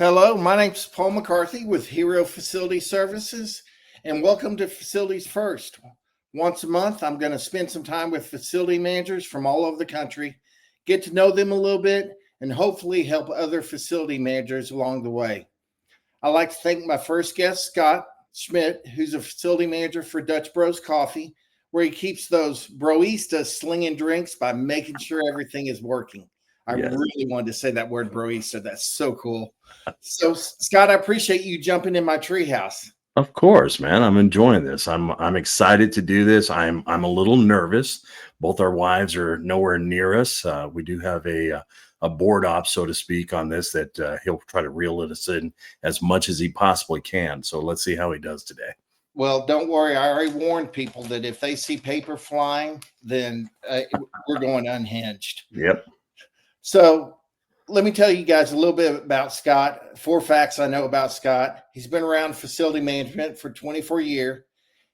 Hello, my name's Paul McCarthy with Hero Facility Services, and welcome to Facilities First. Once a month, I'm going to spend some time with facility managers from all over the country, get to know them a little bit, and hopefully help other facility managers along the way. I'd like to thank my first guest, Scot Schmidt, who's a facility manager for Dutch Bros Coffee, where he keeps those broistas slinging drinks by making sure everything is working. I Yes, really wanted to say that word broista. That's so cool. So, Scot, I appreciate you jumping in my treehouse. of course, man. I'm enjoying this. I'm excited to do this. I'm a little nervous. Both our wives are nowhere near us. We do have a board op, so to speak, on this that he'll try to reel us in as much as he possibly can. So let's see how he does today. Well, don't worry. I already warned people that if they see paper flying, then we're going unhinged. Yep. So, let me tell you guys a little bit about Scot. 4 facts I know about Scot. He's been around facility management for 24 years.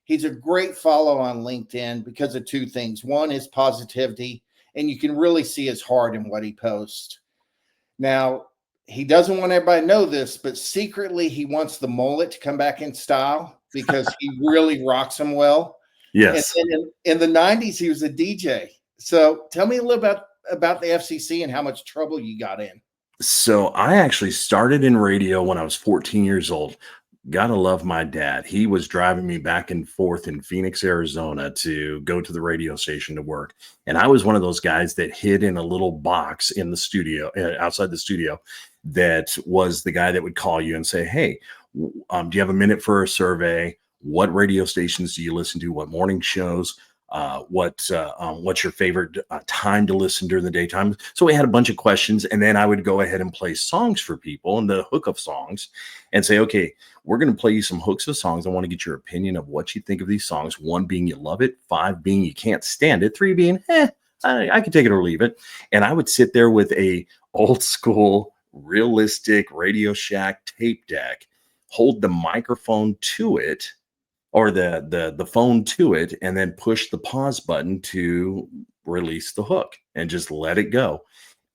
He's a great follow on LinkedIn because of two things. One is positivity, and you can really see his heart in what he posts. Now, he doesn't want everybody to know this, but secretly he wants the mullet to come back in style because he really rocks them well. And Yes. then in the 90s, he was a DJ. So tell me a little about the FCC and how much trouble you got in. So I actually started in radio when I was 14 years old. Gotta love my dad. He was driving me back and forth in Phoenix, Arizona to go to the radio station to work. And I was one of those guys that hid in a little box in the studio, outside the studio, that was the guy that would call you and say, "Hey, do you have a minute for a survey? What radio stations do you listen to? What morning shows? What's your favorite time to listen during the daytime?" So we had a bunch of questions, and then I would go ahead and play songs for people and the hook of songs and say, "Okay, we're going to play you some hooks of songs. I want to get your opinion of what you think of these songs. 1 being you love it, 5 being you can't stand it, 3 being, I can take it or leave it." And I would sit there with a old school, realistic Radio Shack tape deck, hold the microphone to it, or the phone to it, and then push the pause button to release the hook and just let it go.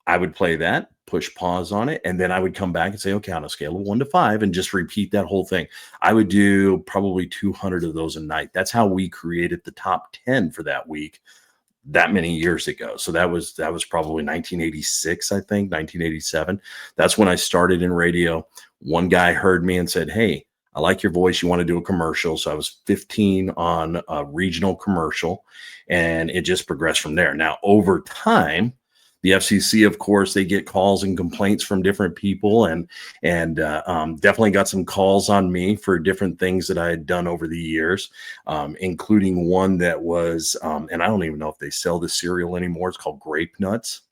I would play that, push pause on it, and then I would come back and say, "Okay, on a scale of 1 to 5," and just repeat that whole thing. I would do probably 200 of those a night. That's how we created the top 10 for that week that many years ago. So that was probably 1986, I think, 1987. That's when I started in radio. One guy heard me and said, "Hey, I like your voice. You want to do a commercial?" So I was 15 on a regional commercial, and it just progressed from there. Now, over time, the FCC, of course, they get calls and complaints from different people, and definitely got some calls on me for different things that I had done over the years, including one that was, and I don't even know if they sell the cereal anymore. It's called Grape Nuts.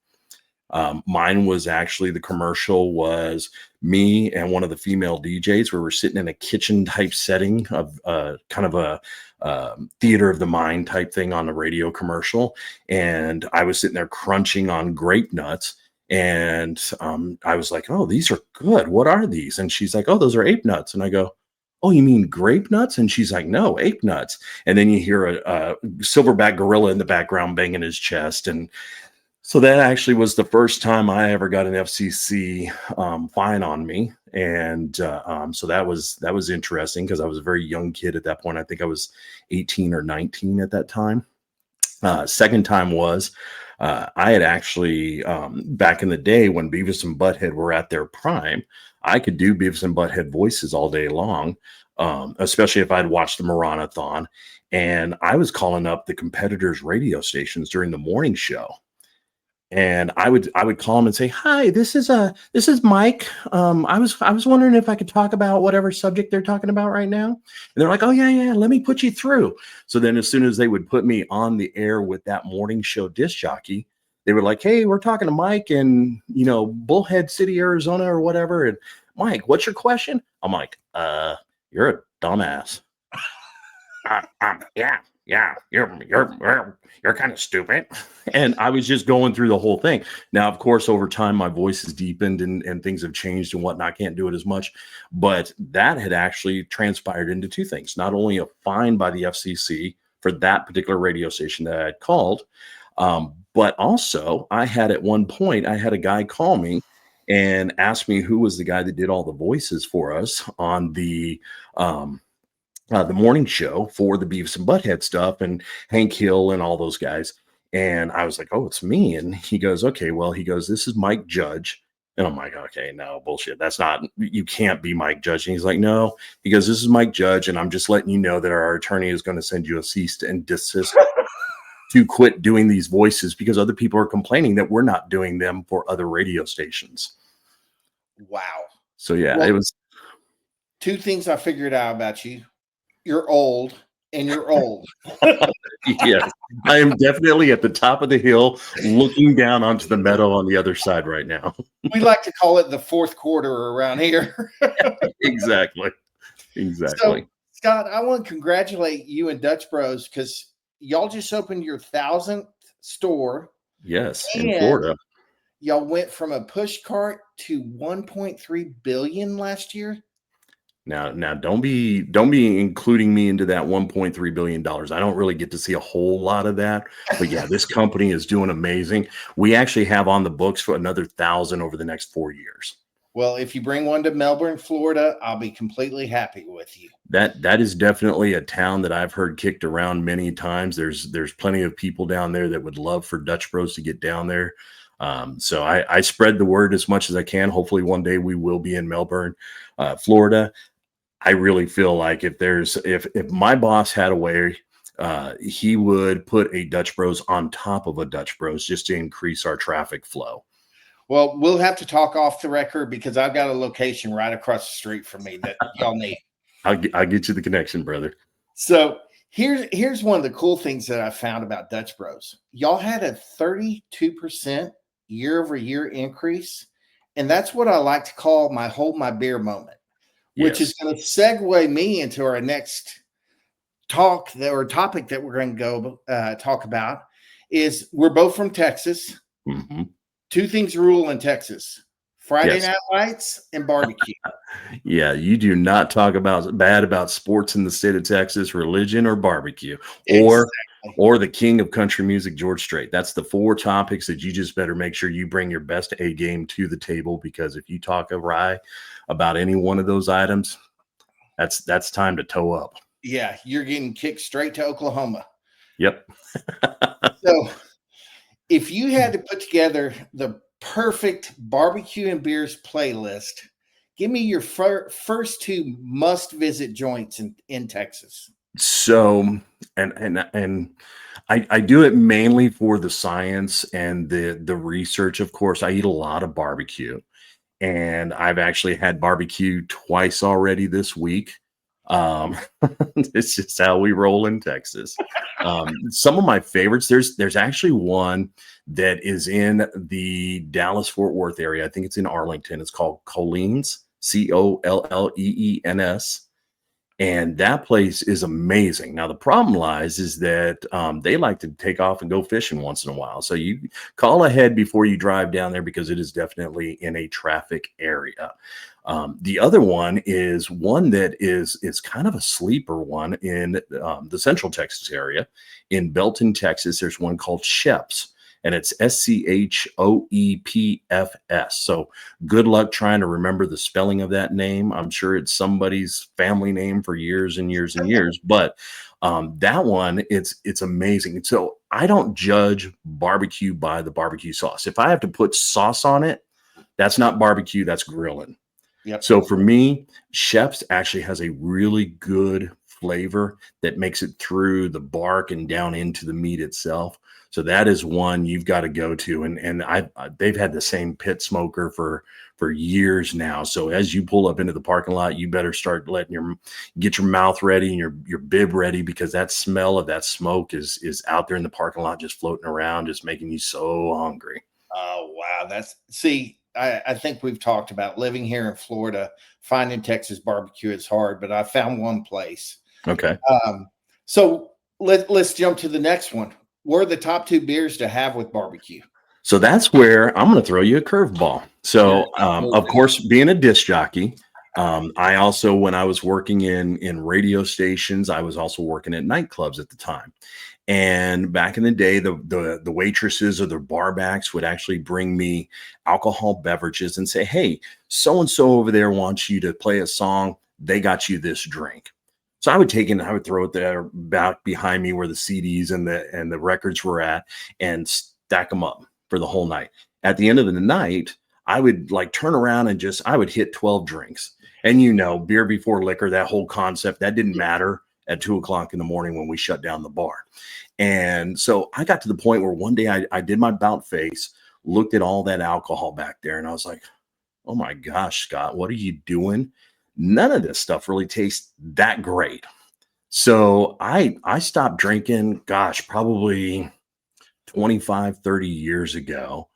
Mine was actually, the commercial was me and one of the female DJs where we're sitting in a kitchen type setting of kind of a theater of the mind type thing on a radio commercial. And I was sitting there crunching on grape nuts. And I was like, "Oh, these are good. What are these?" And she's like, "Oh, those are ape nuts." And I go, "Oh, you mean grape nuts?" And she's like, "No, ape nuts." And then you hear a silverback gorilla in the background banging his chest. And so that actually was the first time I ever got an FCC fine on me, and so that was interesting because I was a very young kid at that point. I think I was 18 or 19 at that time. Second time was I had actually, back in the day when Beavis and Butthead were at their prime, I could do Beavis and Butthead voices all day long, especially if I'd watched the Moranathon. And I was calling up the competitors' radio stations during the morning show, and I would call them and say, "Hi, this is Mike. I was wondering if I could talk about whatever subject they're talking about right now." And they're like, "Oh yeah, yeah, let me put you through." So then as soon as they would put me on the air with that morning show disc jockey, they were like, "Hey, we're talking to Mike in, Bullhead City, Arizona or whatever. And Mike, what's your question?" I'm like, "You're a dumbass." Yeah, yeah, you're kind of stupid. And I was just going through the whole thing. Now, of course, over time, my voice has deepened and things have changed and whatnot. I can't do it as much, but that had actually transpired into two things: not only a fine by the FCC for that particular radio station that I had called, but also I had, at one point, I had a guy call me and asked me who was the guy that did all the voices for us on the morning show for the Beavis and Butthead stuff and Hank Hill and all those guys. And I was like, oh, it's me. And he goes, okay, well, he goes, this is Mike Judge. And I'm like, okay, no, bullshit. That's not, you can't be Mike Judge. And he's like, no. He goes, this is Mike Judge. And I'm just letting you know that our attorney is going to send you a cease and desist to quit doing these voices because other people are complaining that we're not doing them for other radio stations. Wow. So, yeah, Well, it was 2 things I figured out about you. You're old and you're old. Yes, I am definitely at the top of the hill looking down onto the meadow on the other side right now. We like to call it the 4th quarter around here. Exactly. So, Scott, I want to congratulate you and Dutch Bros because y'all just opened your 1,000th store. Yes, And in Florida. Y'all went from a push cart to 1.3 billion last year. Now don't be including me into that $1.3 billion. I don't really get to see a whole lot of that. But yeah, this company is doing amazing. We actually have on the books for another 1,000 over the next 4 years. Well, if you bring one to Melbourne, Florida, I'll be completely happy with you. That is definitely a town that I've heard kicked around many times. There's plenty of people down there that would love for Dutch Bros to get down there. So I spread the word as much as I can. Hopefully one day we will be in Melbourne, Florida. I really feel like if my boss had a way, he would put a Dutch Bros on top of a Dutch Bros just to increase our traffic flow. Well, we'll have to talk off the record because I've got a location right across the street from me that y'all need. I'll get you the connection, brother. So here's one of the cool things that I found about Dutch Bros. Y'all had a 32% year-over-year increase, and that's what I like to call my hold my beer moment. Which is going to segue me into our next topic that we're going to go talk about is we're both from Texas. Mm-hmm. 2 things rule in Texas: Friday night lights and barbecue. Yeah, you do not talk bad about sports in the state of Texas, religion, or barbecue, or the king of country music, George Strait. That's the 4 topics that you just better make sure you bring your best A game to the table, because if you talk awry about any one of those items, that's time to toe up. Yeah, you're getting kicked straight to Oklahoma. Yep. So if you had to put together the perfect barbecue and beers playlist, give me your first 2 must-visit joints in Texas. So, and I do it mainly for the science and the research. Of course, I eat a lot of barbecue, and I've actually had barbecue twice already this week. It's just how we roll in Texas. Some of my favorites, there's actually one that is in the Dallas-Fort Worth area. I think it's in Arlington. It's called Colleen's, Colleens. And that place is amazing. Now, the problem lies is that they like to take off and go fishing once in a while. So you call ahead before you drive down there, because it is definitely in a traffic area. The other one is one that is kind of a sleeper one in the Central Texas area. In Belton, Texas, there's one called Shep's. And it's Schoepfs. So good luck trying to remember the spelling of that name. I'm sure it's somebody's family name for years and years and years. But that one, it's amazing. So I don't judge barbecue by the barbecue sauce. If I have to put sauce on it, that's not barbecue, that's grilling. Yep. So for me, Chef's actually has a really good flavor that makes it through the bark and down into the meat itself. So that is one you've got to go to. And they've had the same pit smoker for years now. So as you pull up into the parking lot, you better start get your mouth ready and your bib ready, because that smell of that smoke is out there in the parking lot, just floating around, just making you so hungry. Oh, wow. I think we've talked about living here in Florida. Finding Texas barbecue is hard, but I found one place. Okay. So let's jump to the next one. What are the top 2 beers to have with barbecue? So that's where I'm going to throw you a curveball. So, of course, being a disc jockey, I also, when I was working in radio stations, I was also working at nightclubs at the time. And back in the day, the waitresses or the barbacks would actually bring me alcohol beverages and say, "Hey, so and so over there wants you to play a song. They got you this drink." So I would take it and I would throw it there back behind me where the CDs and the records were at, and stack them up for the whole night. At the end of the night, I would like turn around and I would hit 12 drinks. And beer before liquor, that whole concept, that didn't matter at 2 o'clock in the morning when we shut down the bar. And so I got to the point where one day I did my bout face, looked at all that alcohol back there, and I was like, oh my gosh, Scott, what are you doing? None of this stuff really tastes that great. So I stopped drinking, gosh, probably 25, 30 years ago.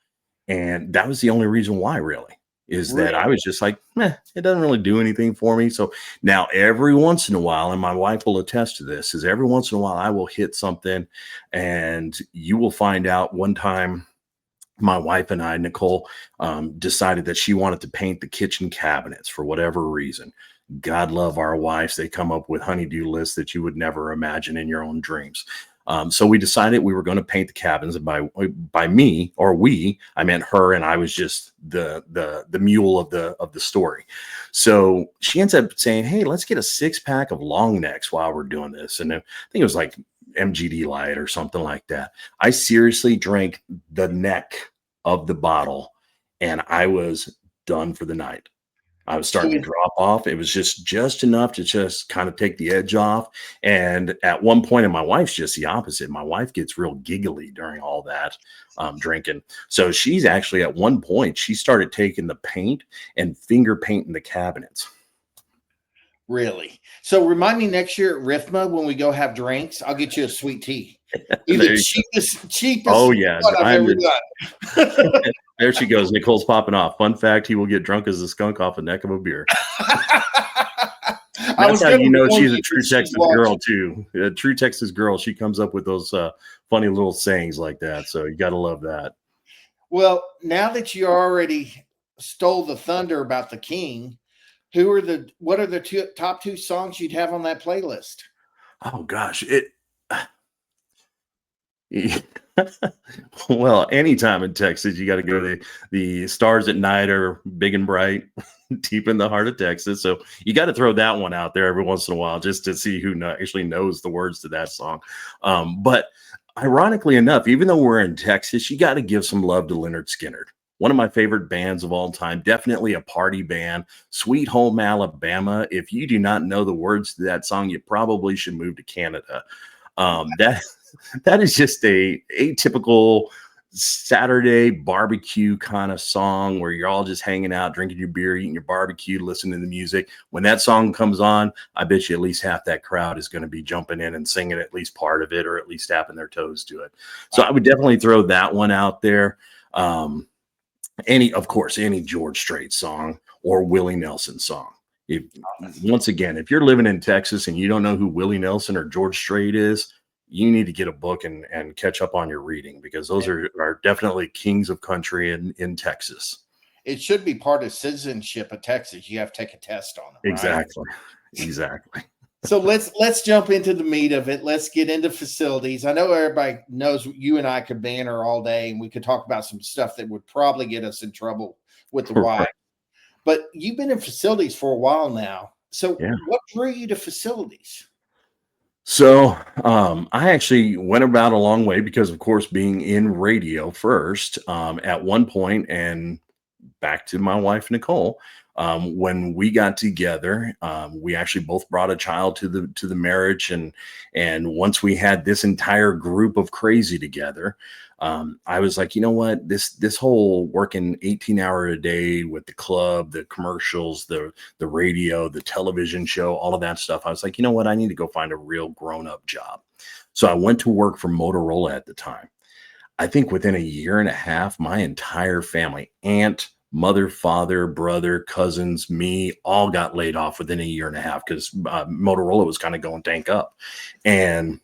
And that was the only reason why, really, is that I was just like, it doesn't really do anything for me. So now every once in a while, and my wife will attest to this, is every once in a while I will hit something, and you will find out. One time, my wife and I, Nicole, decided that she wanted to paint the kitchen cabinets for whatever reason. God love our wives. They come up with honeydew lists that you would never imagine in your own dreams. So we decided we were going to paint the cabins, and by me, or we, I meant her, and I was just the mule of the story. So she ends up saying, "Hey, let's get a 6-pack of long necks while we're doing this." And I think it was like MGD Light or something like that. I seriously drank the neck of the bottle, and I was done for the night. I was starting to drop off. It was just enough to just kind of take the edge off. And at one point, and my wife's just the opposite. My wife gets real giggly during all that drinking. So she's actually, at one point, she started taking the paint and finger painting the cabinets. Really? So remind me next year at Rithma when we go have drinks, I'll get you a sweet tea. The cheapest. Oh yeah, I've ever done. There she goes. Nicole's popping off. Fun fact: he will get drunk as a skunk off a neck of a beer. That's how you know she's a true Texas girl too. A true Texas girl. She comes up with those funny little sayings like that. So you got to love that. Well, now that you already stole the thunder about the King, what are the top 2 songs you'd have on that playlist? Oh gosh, well, anytime in Texas, you got to go to the Stars at Night are big and bright, deep in the heart of Texas. So you got to throw that one out there every once in a while just to see who actually knows the words to that song. But ironically enough, even though we're in Texas, you got to give some love to Lynyrd Skynyrd. One of my favorite bands of all time, definitely a party band, Sweet Home Alabama. If you do not know the words to that song, you probably should move to Canada. That is just a atypical Saturday barbecue kind of song where you're all just hanging out, drinking your beer, eating your barbecue, listening to the music. When that song comes on, I bet you at least half that crowd is going to be jumping in and singing at least part of it, or at least tapping their toes to it. So I would definitely throw that one out there. Any George Strait song or Willie Nelson song. Once again, if you're living in Texas and you don't know who Willie Nelson or George Strait is, you need to get a book and catch up on your reading, because those are definitely kings of country in Texas. It should be part of citizenship of Texas. You have to take a test on it. Exactly. Right? Exactly. So let's jump into the meat of it. Let's get into facilities. I know everybody knows you and I could banter all day, and we could talk about some stuff that would probably get us in trouble with the wife. But you've been in facilities for a while now. So What drew you to facilities? So I actually went about a long way because, of course, being in radio first at one point, and back to my wife, Nicole, when we got together, we actually both brought a child to the marriage. And once we had this entire group of crazy together, I was like, you know what, this whole working 18-hour a day with the club, the commercials, the radio, the television show, all of that stuff. I was like, you know what, I need to go find a real grown-up job. So I went to work for Motorola at the time. I think within a year and a half, my entire family, aunt, mother, father, brother, cousins, me, all got laid off within a year and a half because Motorola was kind of going tank up. And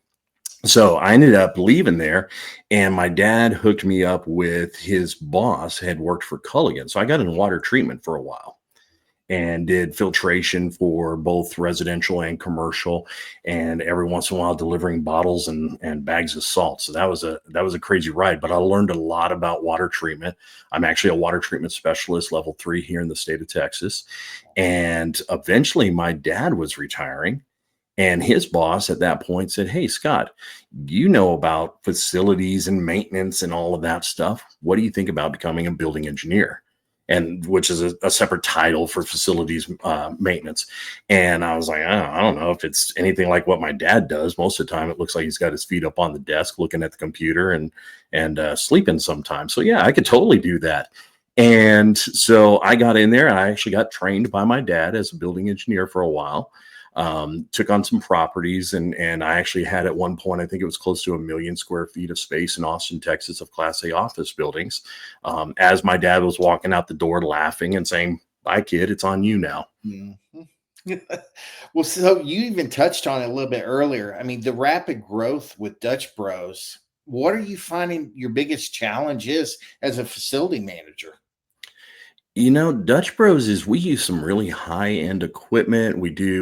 so I ended up leaving there, and my dad hooked me up with his boss, had worked for Culligan. So I got in water treatment for a while. and did filtration for both residential and commercial, and every once in a while delivering bottles and bags of salt. So that was a crazy ride, but I learned a lot about water treatment. I'm actually a water treatment specialist, level 3 here in the state of Texas. And eventually my dad was retiring, and his boss at that point said, "Hey, Scott, you know about facilities and maintenance and all of that stuff. What do you think about becoming a building engineer?" And which is a separate title for facilities maintenance. And I was like, I don't know if it's anything like what my dad does. Most of the time, it looks like he's got his feet up on the desk, looking at the computer and sleeping sometimes. So yeah, I could totally do that. And so I got in there, and I actually got trained by my dad as a building engineer for a while. Took on some properties, and I actually had at one point, I think it was close to 1 million square feet of space in Austin, Texas, of Class A office buildings. As my dad was walking out the door laughing and saying, "Bye, kid, it's on you now." Mhm. Well, so you even touched on it a little bit earlier. I mean, the rapid growth with Dutch Bros. What are you finding your biggest challenge is as a facility manager? Dutch Bros is we use some really high-end equipment.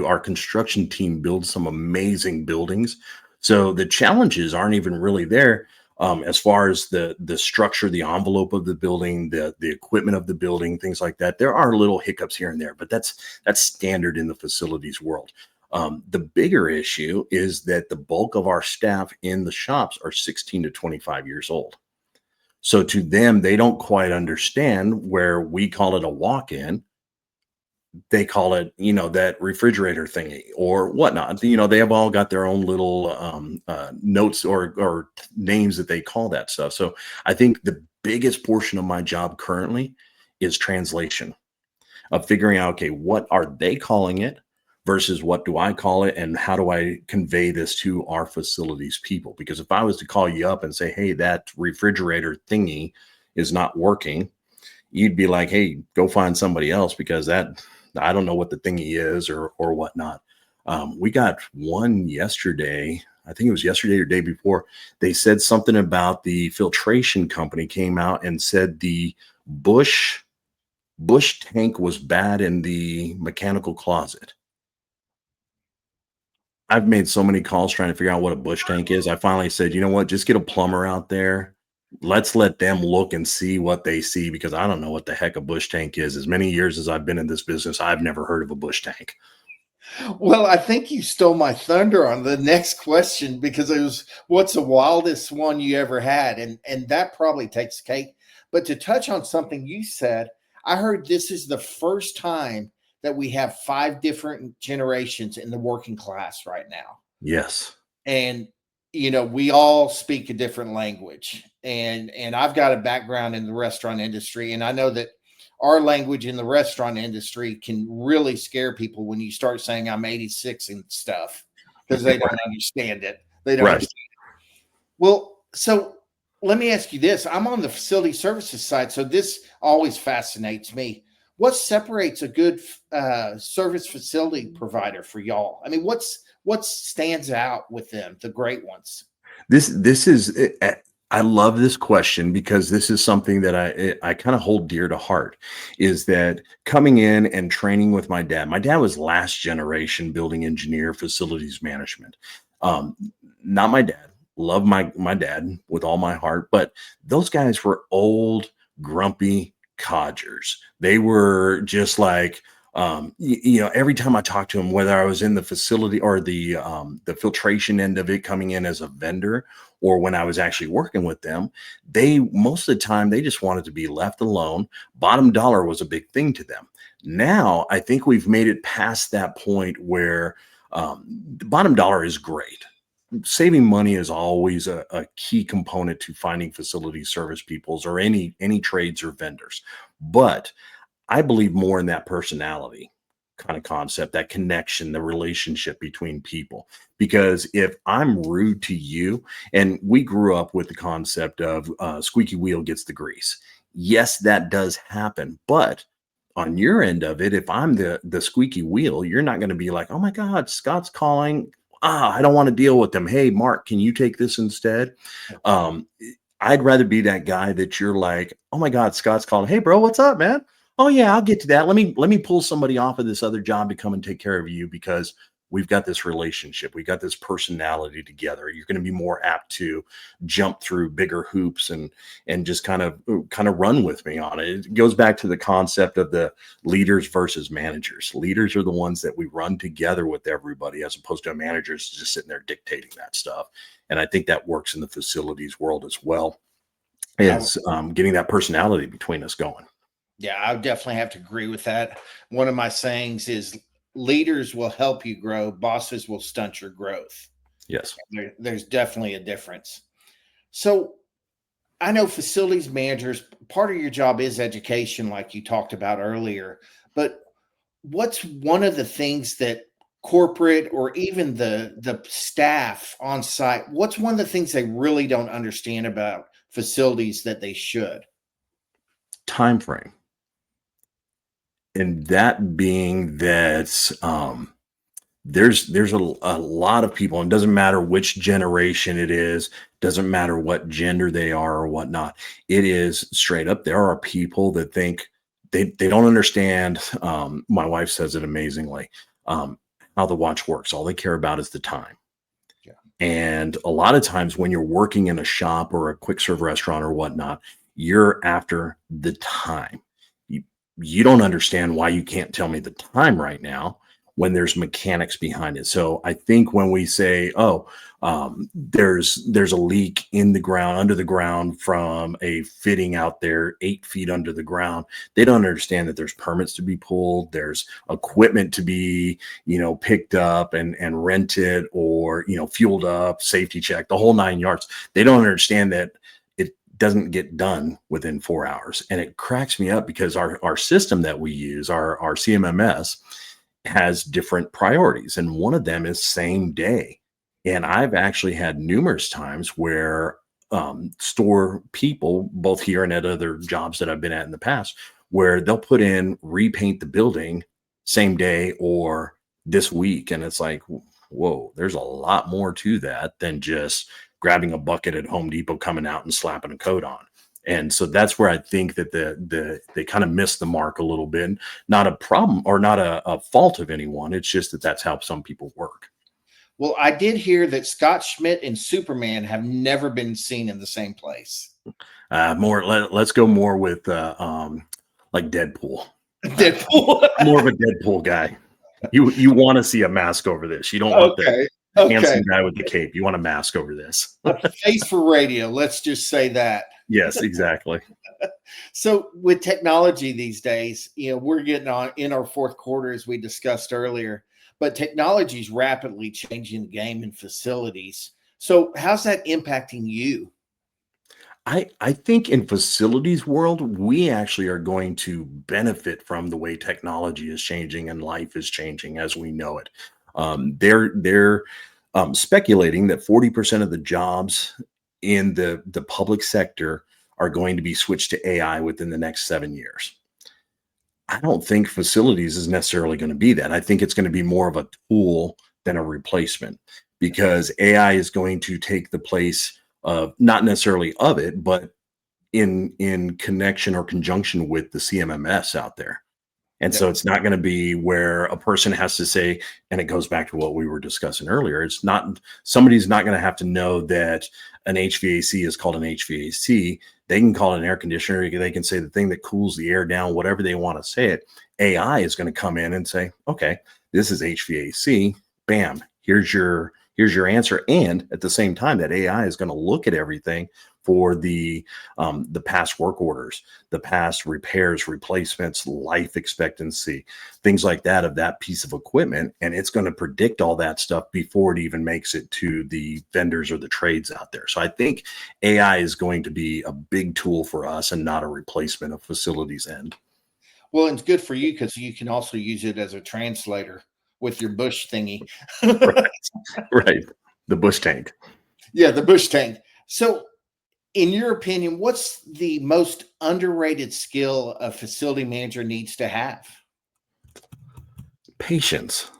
Our construction team builds some amazing buildings. So the challenges aren't even really there as far as the structure, the envelope of the building, the equipment of the building, things like that. There are little hiccups here and there, but that's standard in the facilities world. The bigger issue is that the bulk of our staff in the shops are 16 to 25 years old. So to them, they don't quite understand where we call it a walk-in. They call it, that refrigerator thingy or whatnot. They have all got their own little notes or names that they call that stuff. So I think the biggest portion of my job currently is translation of figuring out, okay, what are they calling it versus what do I call it, and how do I convey this to our facilities people? Because if I was to call you up and say, "Hey, that refrigerator thingy is not working," you'd be like, "Hey, go find somebody else because that I don't know what the thingy is or whatnot." We got one yesterday. I think it was yesterday or day before. They said something about the filtration company came out and said the Bush Bush tank was bad in the mechanical closet. I've made so many calls trying to figure out what a bush tank is. I finally said, "You know what? Just get a plumber out there. Let's let them look and see what they see because I don't know what the heck a bush tank is." As many years as I've been in this business, I've never heard of a bush tank. Well, I think you stole my thunder on the next question because it was what's the wildest one you ever had? And that probably takes cake. But to touch on something you said, I heard this is the first time that we have five different generations in the working class right now. Yes. And we all speak a different language. And I've got a background in the restaurant industry, and I know that our language in the restaurant industry can really scare people when you start saying I'm 86 and stuff because they don't understand it. They don't Right. understand. Well, so let me ask you this. I'm on the facility services side, so this always fascinates me. What separates a good service facility provider for y'all? I mean, what stands out with them, the great ones? This is I love this question because this is something that I kind of hold dear to heart is that coming in and training with my dad. My dad was last generation building engineer, facilities management. Um, Not my dad. Love my dad with all my heart, but those guys were old, grumpy codgers. They were just like every time I talked to him, whether I was in the facility or the filtration end of it coming in as a vendor, or when I was actually working with them, they most of the time they just wanted to be left alone. Bottom dollar was a big thing to them. Now I think we've made it past that point where the bottom dollar is great. Saving money is always a key component to finding facility service peoples or any trades or vendors. But I believe more in that personality kind of concept, that connection, the relationship between people. Because if I'm rude to you, and we grew up with the concept of squeaky wheel gets the grease. Yes, that does happen. But on your end of it, if I'm the squeaky wheel, you're not going to be like, "Oh my God, Scott's calling. I don't want to deal with them. Hey, Mark, can you take this instead?" Um, I'd rather be that guy that you're like, "Oh my God, Scott's calling. Hey, bro, what's up, man? Oh yeah, I'll get to that. Let me pull somebody off of this other job to come and take care of you because we've got this relationship. We got this personality together. You're going to be more apt to jump through bigger hoops and just kind of run with me on it. It goes back to the concept of the leaders versus managers. Leaders are the ones that we run together with everybody as opposed to managers just sitting there dictating that stuff. And I think that works in the facilities world as well, I, is getting that personality between us going. yeah, I would definitely have to agree with that. One of my sayings is leaders will help you grow, bosses will stunt your growth. Yes. There's definitely a difference. So I know facilities managers, part of your job is education, like you talked about earlier. But what's one of the things that corporate or even the staff on site, what's one of the things they really don't understand about facilities that they should? Time frame. And that being that there's a lot of people, and it doesn't matter which generation it is, doesn't matter what gender they are or whatnot. It is straight up. There are people that think they don't understand. My wife says it amazingly. How the watch works. All they care about is the time. Yeah. And a lot of times when you're working in a shop or a quick serve restaurant or whatnot, you're after the time. You, you don't understand why you can't tell me the time right now when there's mechanics behind it. So I think when we say, oh, there's a leak in the ground, under the ground from a fitting out there 8 feet under the ground, they don't understand that there's permits to be pulled, there's equipment to be, picked up and rented or, fueled up, safety check, the whole 9 yards. They don't understand that it doesn't get done within 4 hours. And it cracks me up because our system that we use, our CMMS, has different priorities. And one of them is same day. And I've actually had numerous times where store people, both here and at other jobs that I've been at in the past, where they'll put in repaint the building same day or this week. And it's like, whoa, there's a lot more to that than just grabbing a bucket at Home Depot, coming out and slapping a coat on. And so that's where I think that they kind of missed the mark a little bit. Not a problem or not a fault of anyone. It's just that that's how some people work. Well, I did hear that Scott Schmidt and Superman have never been seen in the same place. Let's go more with like Deadpool. Deadpool. More of a Deadpool guy. You want to see a mask over this. You don't want the Okay. handsome guy with the cape. You want a mask over this. A face for radio. Let's just say that. Yes, exactly. So with technology these days, we're getting on in our fourth quarter, as we discussed earlier, but technology is rapidly changing the game in facilities. So how's that impacting you? I think in facilities world, we actually are going to benefit from the way technology is changing and life is changing as we know it. They're speculating that 40% of the jobs in the public sector are going to be switched to AI within the next 7 years. I don't think facilities is necessarily going to be that. I think it's going to be more of a tool than a replacement because AI is going to take the place of not necessarily of it, but in connection or conjunction with the CMMS out there. And Yeah. so it's not going to be where a person has to say, and it goes back to what we were discussing earlier. It's not, somebody's not going to have to know that an HVAC is called an HVAC. They can call it an air conditioner. They can say the thing that cools the air down, whatever they want to say it. AI is going to come in and say, okay, this is HVAC. Bam, here's your answer. And at the same time, that AI is going to look at everything for the past work orders, the past repairs, replacements, life expectancy, things like that of that piece of equipment. And it's going to predict all that stuff before it even makes it to the vendors or the trades out there. So I think AI is going to be a big tool for us and not a replacement of facilities end. Well, it's good for you because you can also use it as a translator with your Bush thingy. Right, right. The bush tank. Yeah, the Bush tank. So in your opinion, what's the most underrated skill a facility manager needs to have? Patience.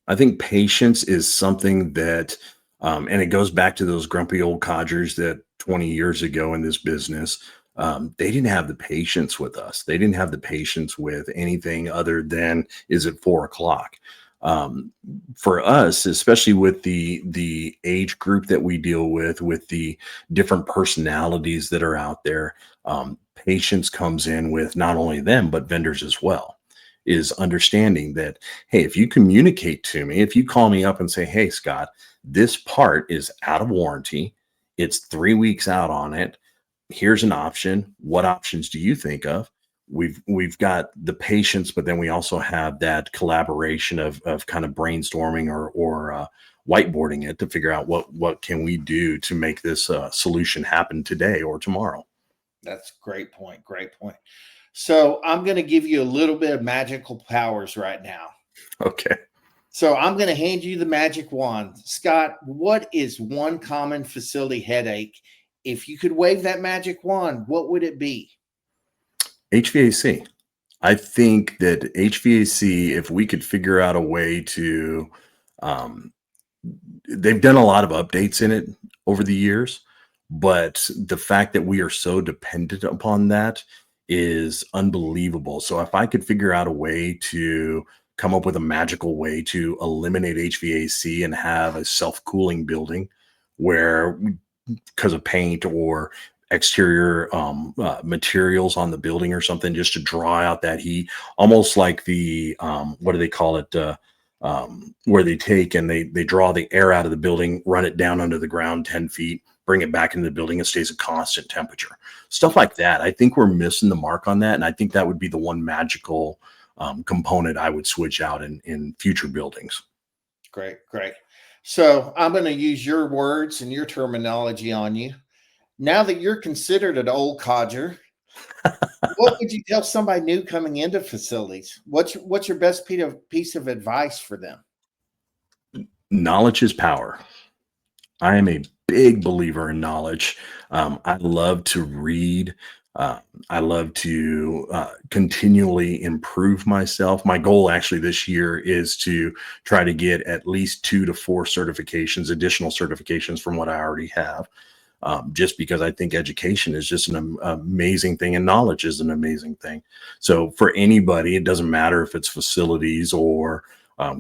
I think patience is something that, and it goes back to those grumpy old codgers that 20 years ago in this business, They didn't have the patience with us. They didn't have the patience with anything other than, is it 4 o'clock? Um, for us, especially with the age group that we deal with the different personalities that are out there, patience comes in with not only them but vendors as well. Is understanding that, hey, if you communicate to me, if you call me up and say, hey, Scott, this part is out of warranty, it's 3 weeks out on it, here's an option. What options do you think of? We've got the patience, but then we also have that collaboration of kind of brainstorming or whiteboarding it to figure out what can we do to make this solution happen today or tomorrow. That's a great point. Great point. So I'm going to give you a little bit of magical powers right now. Okay. So I'm going to hand you the magic wand. Scott, what is one common facility headache? If you could wave that magic wand, what would it be? HVAC. I think that HVAC, if we could figure out a way to, um, they've done a lot of updates in it over the years, but the fact that we are so dependent upon that is unbelievable. So if I could figure out a way to come up with a magical way to eliminate HVAC and have a self-cooling building where, because of paint or exterior materials on the building or something, just to draw out that heat, almost like the what do they call it, where they take and they draw the air out of the building, run it down under the ground 10 feet, bring it back into the building, and stays a constant temperature, stuff like that. I think we're missing the mark on that, and I think that would be the one magical component I would switch out in future buildings. Great, great. So I'm going to use your words and your terminology on you. Now that you're considered an old codger, what would you tell somebody new coming into facilities? What's your best piece of advice for them? Knowledge is power. I am a big believer in knowledge. I love to read. Uh, I love to continually improve myself. My goal actually this year is to try to get at least 2 to 4 certifications, additional certifications from what I already have. Just because I think education is just an amazing thing and knowledge is an amazing thing. So for anybody, it doesn't matter if it's facilities or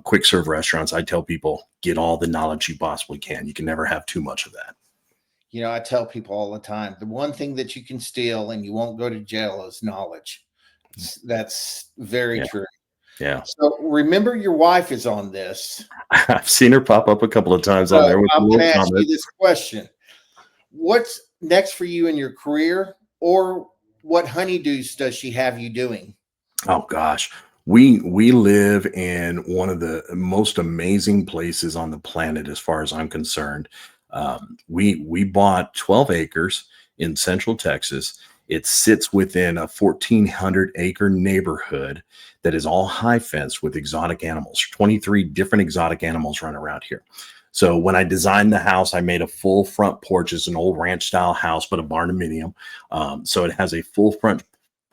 quick serve restaurants. I tell people, get all the knowledge you possibly can. You can never have too much of that. You know, I tell people all the time, the one thing that you can steal and you won't go to jail is knowledge. That's very Yeah. true. Yeah. So remember, your wife is on this. I've seen her pop up a couple of times on So there with a I'm going little to ask you comment. this question. What's next for you in your career, or what honeydews does she have you doing? Oh gosh. We live in one of the most amazing places on the planet as far as I'm concerned. We bought 12 acres in Central Texas. It sits within a 1,400-acre neighborhood that is all high fence with exotic animals. 23 different exotic animals run around here. So when I designed the house, I made a full front porch. It's an old ranch style house, but a barndominium. So it has a full front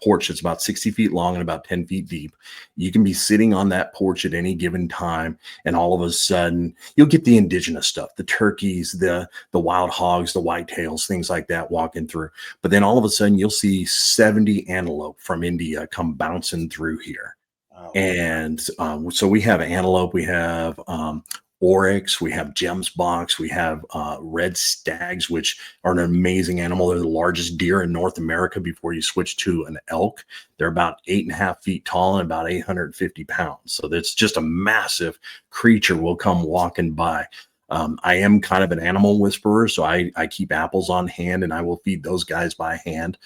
porch that's about 60 feet long and about 10 feet deep. You can be sitting on that porch at any given time, and all of a sudden you'll get the indigenous stuff, the turkeys, the wild hogs, the whitetails, things like that walking through. But then all of a sudden you'll see 70 antelope from India come bouncing through here. Oh, And so we have antelope, we have oryx, we have gems box, we have red stags, which are an amazing animal. They're the largest deer in North America before you switch to an elk. They're about 8.5 feet tall and about 850 pounds. So that's just a massive creature will come walking by. I am kind of an animal whisperer, so I keep apples on hand and I will feed those guys by hand.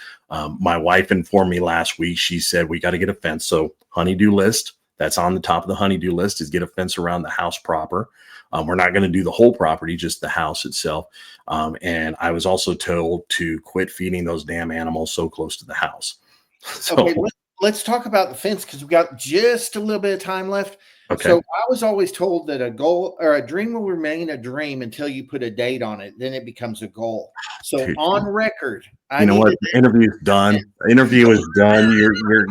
My wife informed me last week, she said, we got to get a fence. So honeydew list, that's on the top of the honeydew list, is get a fence around the house proper. We're not going to do the whole property, just the house itself. And I was also told to quit feeding those damn animals so close to the house. So, okay. Let's talk about the fence because we've got just a little bit of time left. okay. So I was always told that a goal or a dream will remain a dream until you put a date on it. Then it becomes a goal. So Dude, on record, I you know need what? to The interview's done. The interview is done.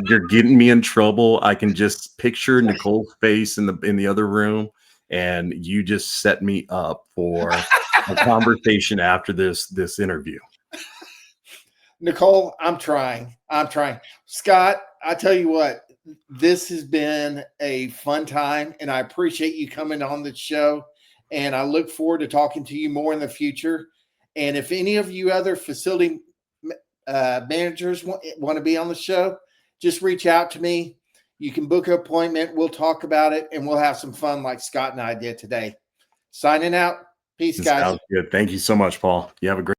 You're getting me in trouble. I can just picture Nicole's face in the other room, and you just set me up for a conversation after this interview. Nicole, I'm trying. Scott, I tell you what, this has been a fun time, and I appreciate you coming on the show. And I look forward to talking to you more in the future. And if any of you other facility managers want to be on the show, just reach out to me. You can book an appointment. We'll talk about it, and we'll have some fun like Scott and I did today. Signing out. Peace, guys. Sounds good. Thank you so much, Paul. You have a great